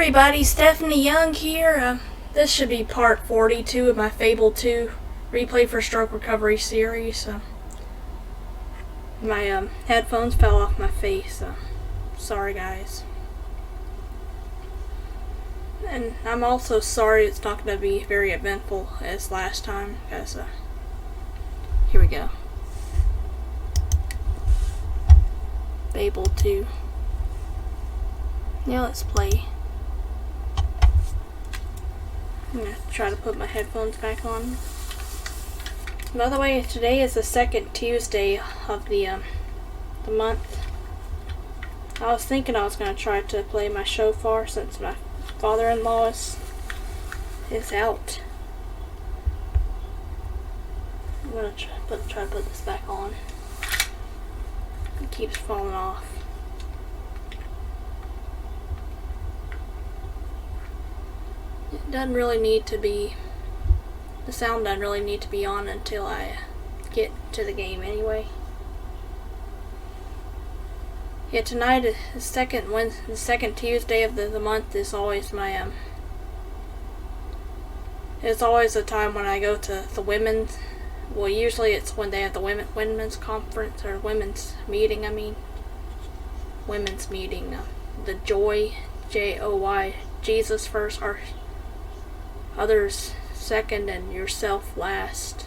everybody, Stephanie Young here. This should be part 42 of my Fable 2 Replay for Stroke Recovery series. My headphones fell off my face, sorry guys. And I'm also sorry it's not going to be very eventful as last time, because, here we go. Fable 2. Now let's play. I'm going to try to put my headphones back on. By the way, today is the second Tuesday of the month. I was thinking I was going to try to play my shofar since my father-in-law is out. I'm going to try to put this back on. It keeps falling off. It doesn't really need to be, the sound doesn't really need to be on until I get to the game anyway. Yeah, tonight is the second Tuesday of the month is always my it's always a time when I go to the women's, well usually it's when they have the women's conference or women's meeting, women's meeting, the Joy, J-O-Y, Jesus first, or others second, and yourself last.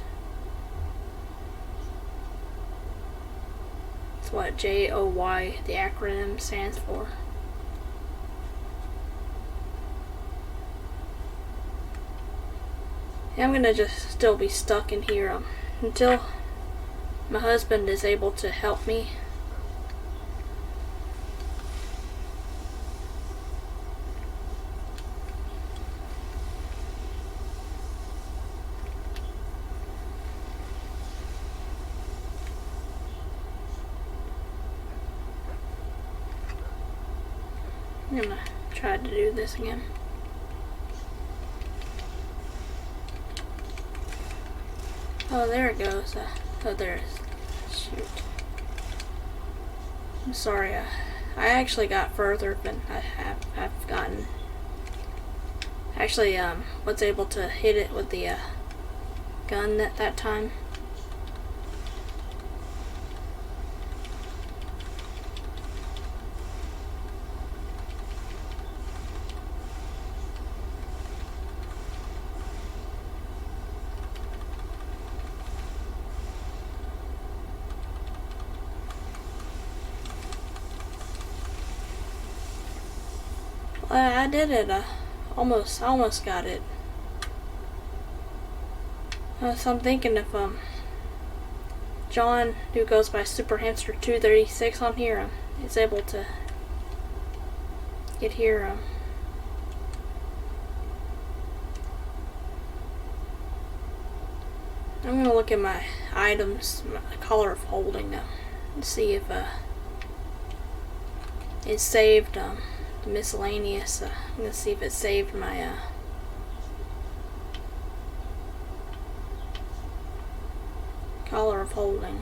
That's what J-O-Y, the acronym, stands for. And I'm gonna just still be stuck in here until my husband is able to help me. I'm gonna try to do this again. Oh, there it goes. Oh, there it is. Shoot. I'm sorry. I actually got further than I've gotten. Actually, was able to hit it with the gun that time. I did it. Almost got it. So I'm thinking if John, who goes by Super Hamster 236 on here, is able to get here. I'm gonna look at my items, my color of holding, and see if it's saved. The miscellaneous. I'm gonna see if it saved my collar of holding.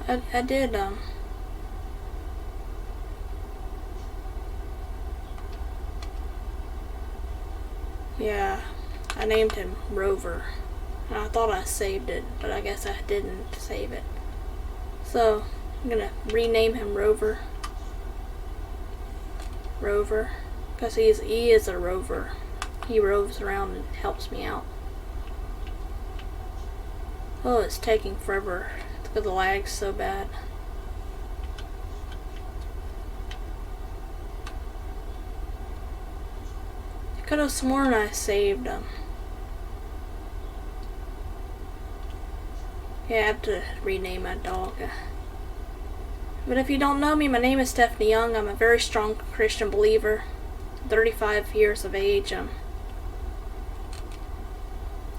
I did yeah, I named him Rover. And I thought I saved it, but I guess I didn't save it. So, I'm gonna rename him Rover. Rover. Because he is a rover. He roves around and helps me out. Oh, it's taking forever. The lag's so bad. I could have sworn I saved them. Yeah, I have to rename my dog. But if you don't know me, my name is Stephanie Young. I'm a very strong Christian believer. 35 years of age. And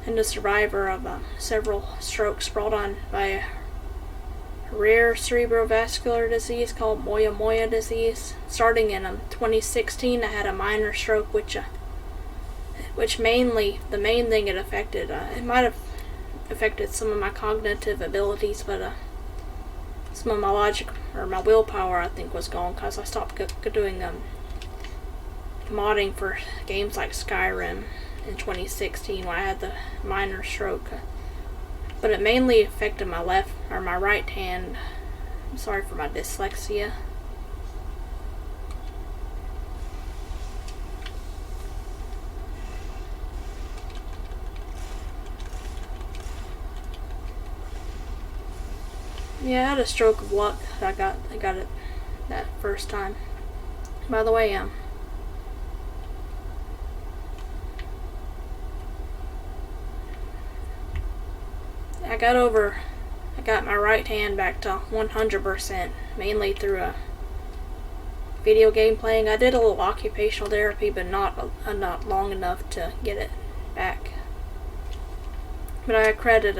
a survivor of several strokes brought on by a rare cerebrovascular disease called Moya disease. Starting in 2016, I had a minor stroke which which the main thing it affected, it might have affected some of my cognitive abilities, but some of my logic or my willpower I think was gone because I stopped doing modding for games like Skyrim in 2016 when I had the minor stroke. But it mainly affected my right hand. I'm sorry for my dyslexia. Yeah, I had a stroke of luck. I got it that first time. By the way, I got my right hand back to 100%, mainly through a video game playing. I did a little occupational therapy, but not long enough to get it back. But I credit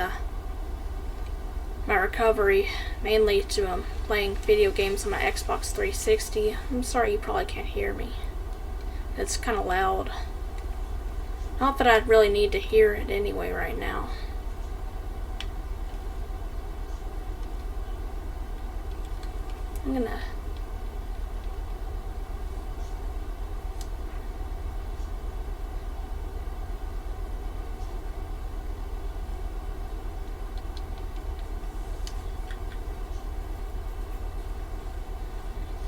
my recovery mainly to playing video games on my Xbox 360. I'm sorry you probably can't hear me. It's kind of loud. Not that I really need to hear it anyway right now. I'm gonna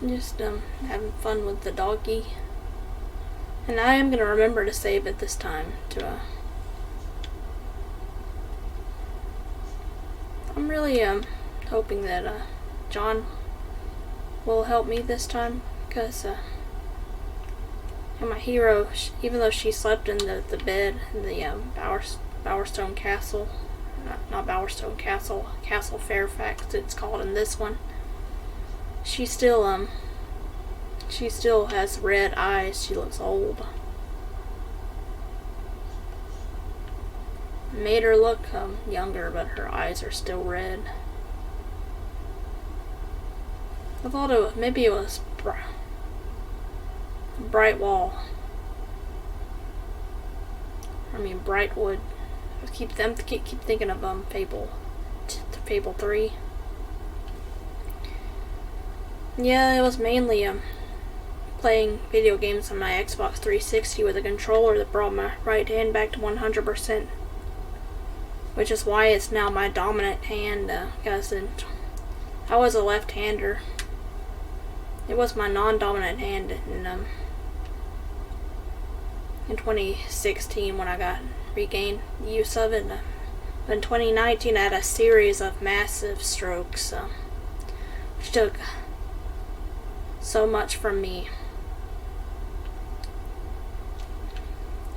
just having fun with the doggy, and I am gonna remember to save it this time. I'm really hoping that John will help me this time, because my hero, even though she slept in the bed in the Bowerstone Castle, not Bowerstone Castle, Castle Fairfax it's called in this one, she still has red eyes. She looks old. Made her look younger, but her eyes are still red. I thought maybe it was Brightwood. I keep thinking of Fable 3. Yeah, it was mainly playing video games on my Xbox 360 with a controller that brought my right hand back to 100%, which is why it's now my dominant hand. Because I was a left-hander. It was my non-dominant hand in 2016 when I regained use of it. In 2019, I had a series of massive strokes, which took so much from me.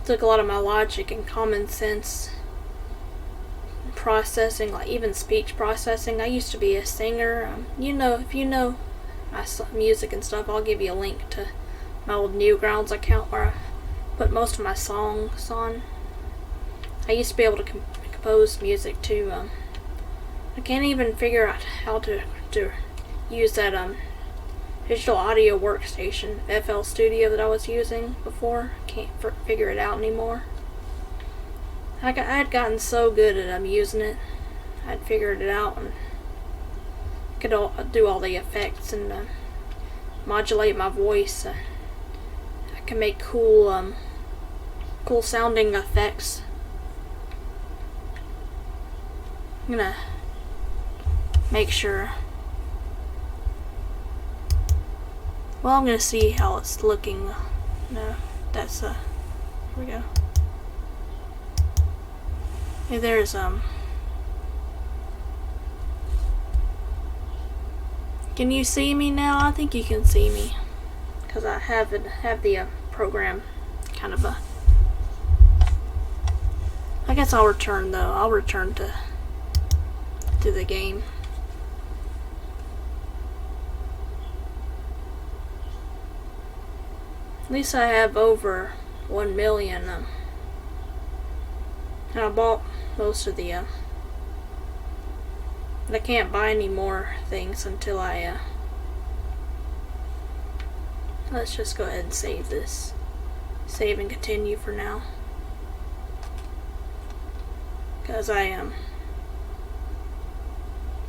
It took a lot of my logic and common sense processing, like even speech processing. I used to be a singer. If you know my music and stuff, I'll give you a link to my old Newgrounds account where I put most of my songs on. I used to be able to compose music too. I can't even figure out how to use that digital audio workstation, FL Studio, that I was using before. Can't figure it out anymore. I had gotten so good at using it. I'd figured it out and could do all the effects and modulate my voice. I can make cool sounding effects. I'm gonna make sure. Well, I'm gonna see how it's looking. No, that's here we go. Hey, there's Can you see me now? I think you can see me, because I have the program kind of I guess I'll return though. I'll return to the game. At least I have over 1 million. And I bought most of the but I can't buy any more things until I let's just go ahead and save this. Save and continue for now. because I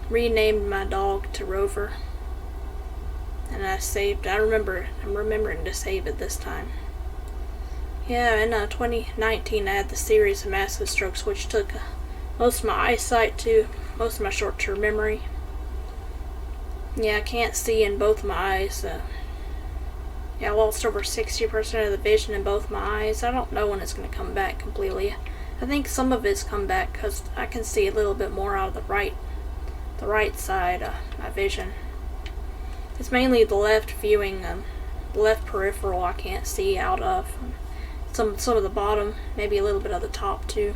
renamed my dog to Rover, and I'm remembering to save it this time. Yeah, in 2019 I had the series of massive strokes, which took most of my eyesight to most of my short-term memory. Yeah, I can't see in both my eyes. I lost over 60% of the vision in both my eyes. I don't know when it's going to come back completely. I think some of it's come back because I can see a little bit more out of the right side of my vision. It's mainly the left viewing, the left peripheral I can't see out of. Some of the bottom, maybe a little bit of the top too.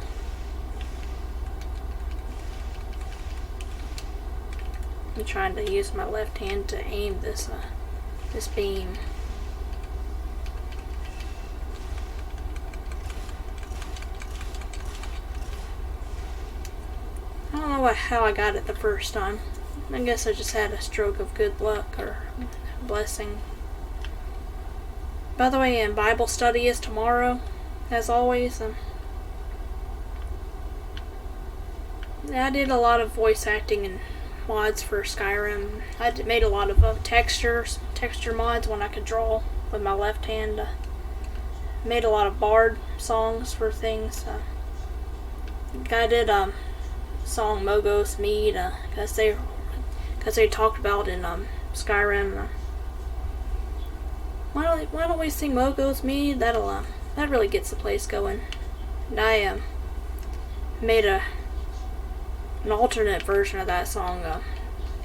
I'm trying to use my left hand to aim this beam. I don't know how I got it the first time. I guess I just had a stroke of good luck or blessing. By the way, Bible study is tomorrow, as always. I did a lot of voice acting and mods for Skyrim. I made a lot of texture mods when I could draw with my left hand. Made a lot of bard songs for things. I did song Mogos Mead, because they talked about in Skyrim. Why don't we sing Mogos Mead? That really gets the place going. And I made an alternate version of that song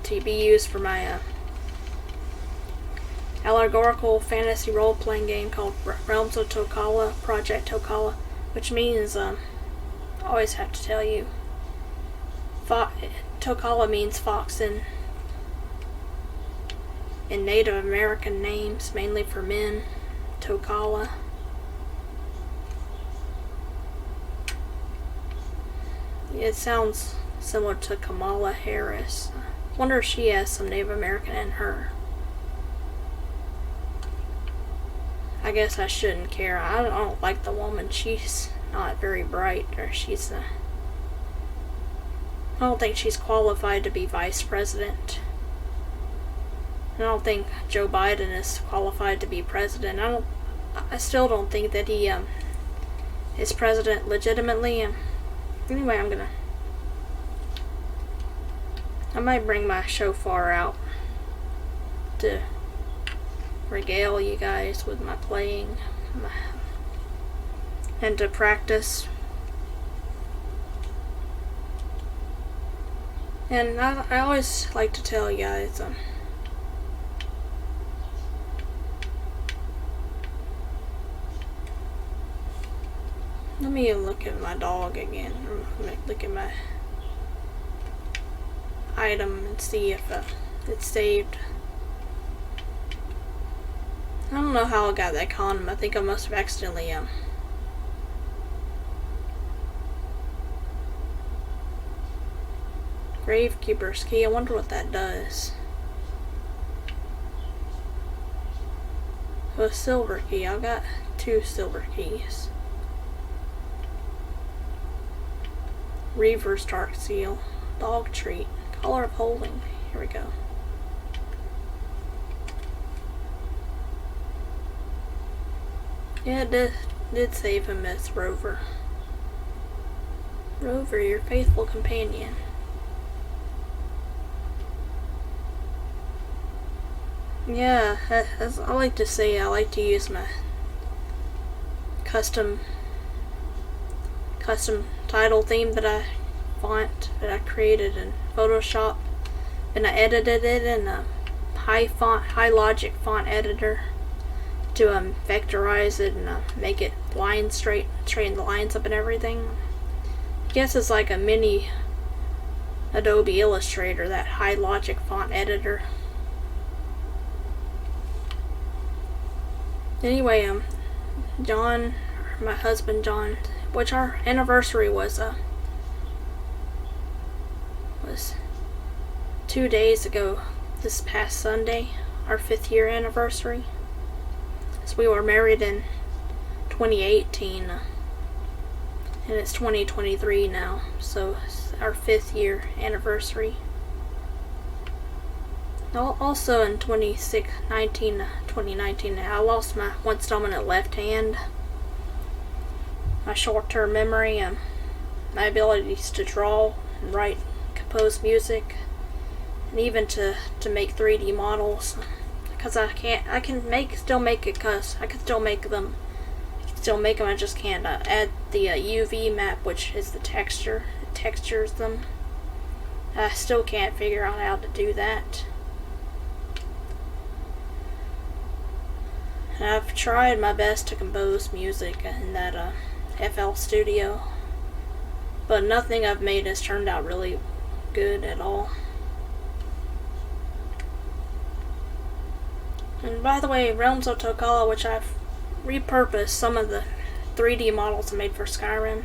to be used for my allegorical fantasy role-playing game called Realms of Tokala, Project Tokala, which means, I always have to tell you, Tokala means fox in Native American names, mainly for men. Tokala. It sounds similar to Kamala Harris. Wonder if she has some Native American in her. I guess I shouldn't care. I don't like the woman. She's not very bright, or I don't think she's qualified to be vice president. I don't think Joe Biden is qualified to be president. I still don't think that he is president legitimately. Anyway, I might bring my shofar out to regale you guys with my playing and to practice. And I always like to tell you guys, let me look at my dog again. Look at my item and see if it's saved. I don't know how I got that condom. I think I must have accidentally Gravekeeper's key. I wonder what that does. A silver key. I've got 2 silver keys. Reaver's Dark Seal. Dog treat. Color of holding. Here we go. Yeah, it did save him as Rover. Rover, your faithful companion. Yeah, as I like to say, I like to use my custom title theme font that I created in Photoshop, and I edited it in a high logic font editor to vectorize it and make it straighten the lines up and everything. I guess it's like a mini Adobe Illustrator, that high logic font editor. Anyway, John, my husband John, which our anniversary was 2 days ago, this past Sunday, our 5th year anniversary. So we were married in 2018, and it's 2023 now, so it's our 5th year anniversary. Also in 2019, I lost my once dominant left hand, my short-term memory, and my abilities to draw and write, compose music, and even to make 3D models. Because I can still make them. I just can't add the UV map, which is the texture. It textures them. I still can't figure out how to do that. And I've tried my best to compose music in that FL Studio, but nothing I've made has turned out really good at all. And by the way, Realms of Tokala, which I've repurposed some of the 3D models I made for Skyrim,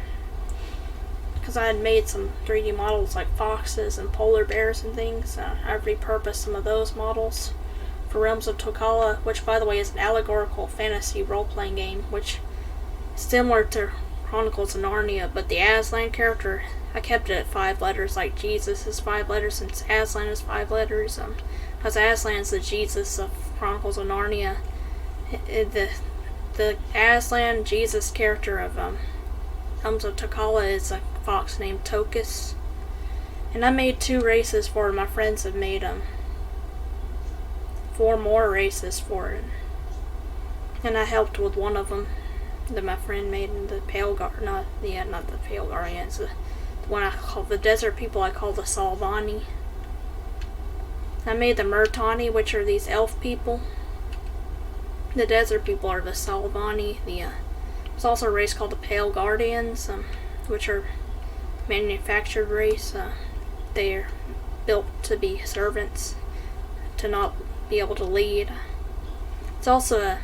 because I had made some 3D models like foxes and polar bears and things. I've repurposed some of those models for Realms of Tokala, which by the way is an allegorical fantasy role-playing game, which is similar to Chronicles of Narnia, but the Aslan character, I kept it at 5 letters, like Jesus is 5 letters, since Aslan is 5 letters. Because Aslan is the Jesus of Chronicles of Narnia. The Aslan Jesus character of Realms of Tokala is a fox named Tokus. And I made 2 races for it. My friends have made 4 more races for it. And I helped with one of them that my friend made in the Pale Guardian. Not the Pale Guardians. The one I call the desert people, I call the Salvani. I made the Murtani, which are these elf people. The desert people are the Salvani. There's also a race called the Pale Guardians, which are manufactured race. They're built to be servants, to not be able to lead. It's also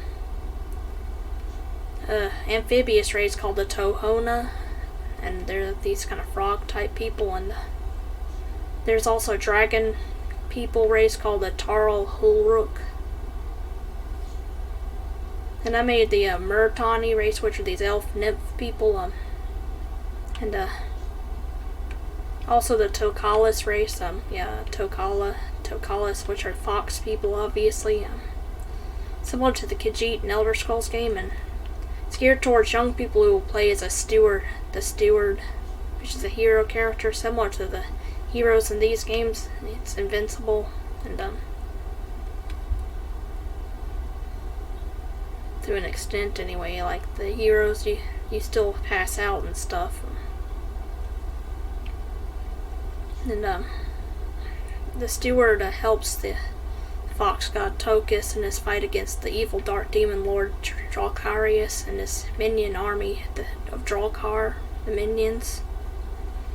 a amphibious race called the Tohona, and they're these kind of frog type people. And there's also a dragon people race called the Tarl Hulruk. And I made the Murtani race, which are these elf nymph people, and also the Tokalis race, Tokalis, which are fox people, obviously, similar to the Khajiit and Elder Scrolls game, and it's geared towards young people who will play as a steward, the steward, which is a hero character similar to the heroes in these games. It's invincible, and to an extent anyway, like the heroes, you still pass out and stuff. And the steward helps the fox god Tokus in his fight against the evil dark demon lord Drakarius and his minion army of Drakar, the minions.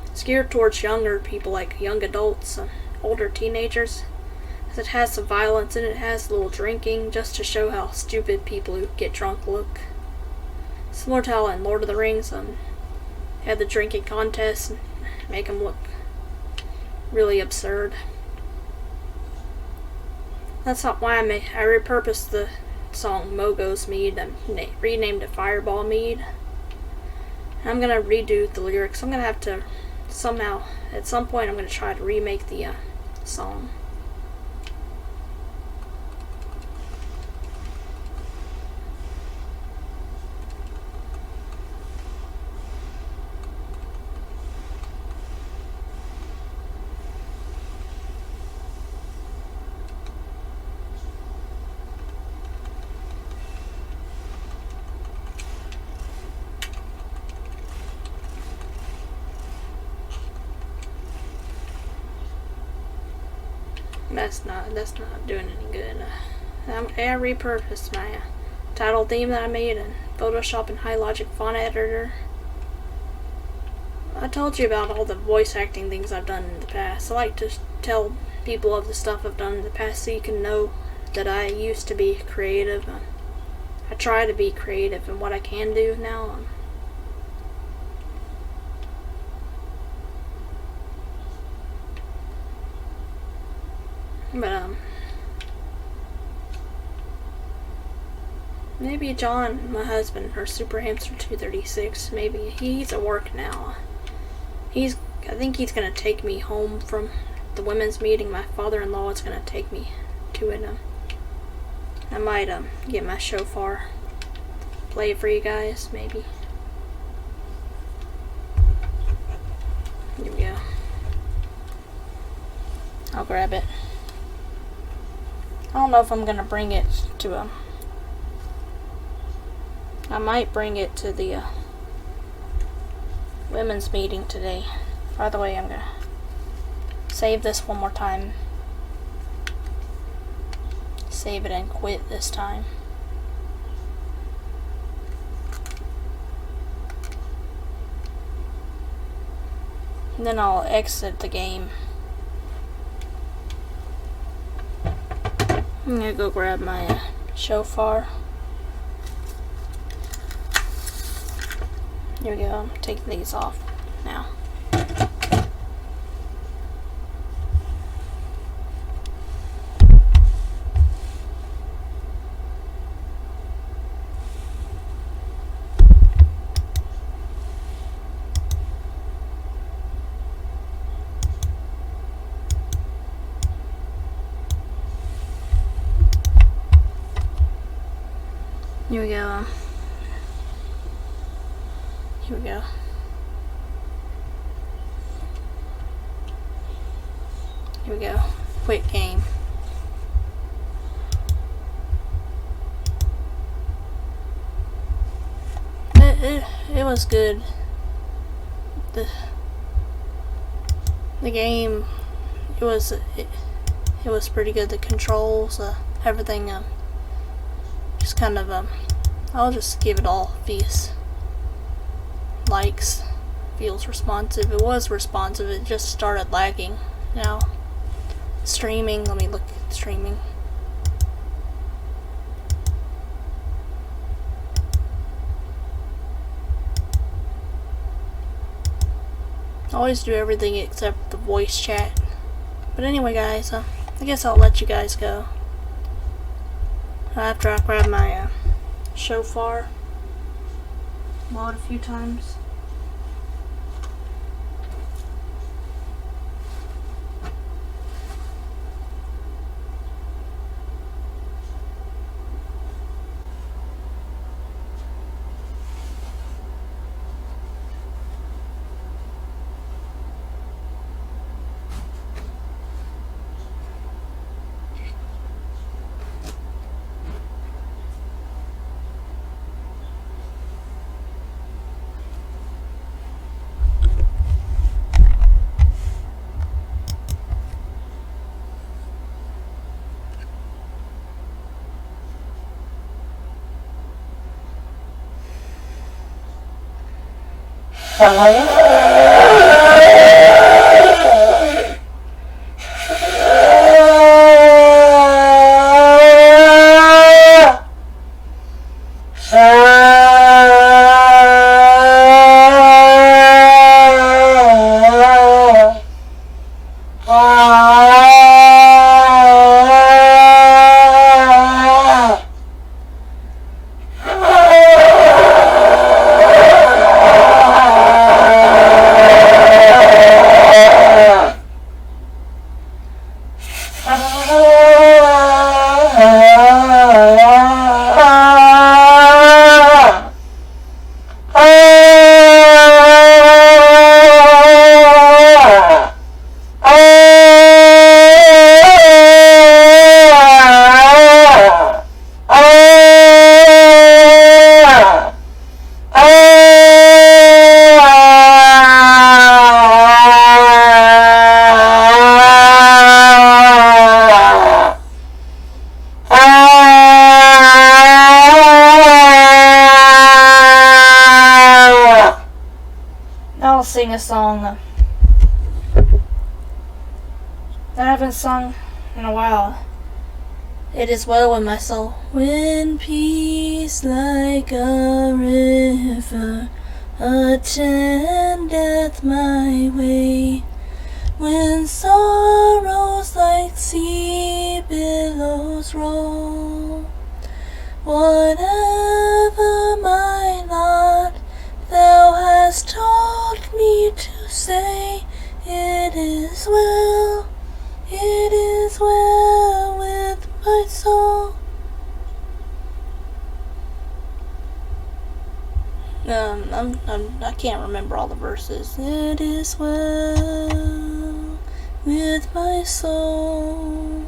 It's geared towards younger people, like young adults, older teenagers, as it has some violence and it has a little drinking, just to show how stupid people who get drunk look. Similar to how in Lord of the Rings, had the drinking contest and make them look really absurd. That's not why I repurposed the song Mogo's Mead and renamed it Fireball Mead. And I'm gonna redo the lyrics. I'm gonna have to somehow, at some point, I'm gonna try to remake the song. That's not doing any good. I repurposed my title theme that I made in Photoshop and HiLogic font editor. I told you about all the voice acting things I've done in the past. I like to tell people of the stuff I've done in the past so you can know that I used to be creative. I try to be creative in what I can do now. But Maybe John, my husband, or Super Hamster 236. Maybe he's at work now. I think he's gonna take me home from the women's meeting. My father-in-law is gonna take me to it. I might get my shofar, play it for you guys, maybe. Here we go. I'll grab it. I don't know if I'm gonna bring it to I might bring it to the women's meeting today. By the way, I'm gonna save this one more time. Save it and quit this time. And then I'll exit the game. I'm gonna go grab my shofar. Here we go. I'm taking these off now. Here we go. Here we go. Here we go. Quit game. It was good. The game, it was pretty good. The controls, everything, just kind of I'll just give it all these likes. Feels responsive. It was responsive. It just started lagging. Now streaming. Let me look at streaming. I always do everything except the voice chat. But anyway, guys, I guess I'll let you guys go. After I grab my shofar, blow it a few times. I'll sing a song that I haven't sung in a while. It is well with my soul. When peace like a river attendeth my way, when sorrows like sea billows roll, Whatever my lot thou hast taught me to say, it is well with my soul. I can't remember all the verses. It is well with my soul.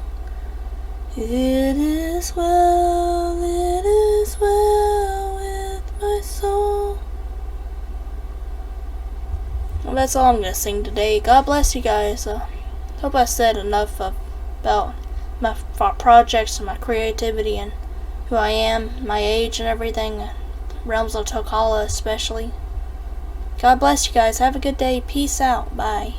It is well with my soul. Well, that's all I'm gonna sing today. God bless you guys. Hope I said enough about my projects and my creativity and who I am, my age and everything. Realms of Tokala especially. God bless you guys. Have a good day. Peace out. Bye.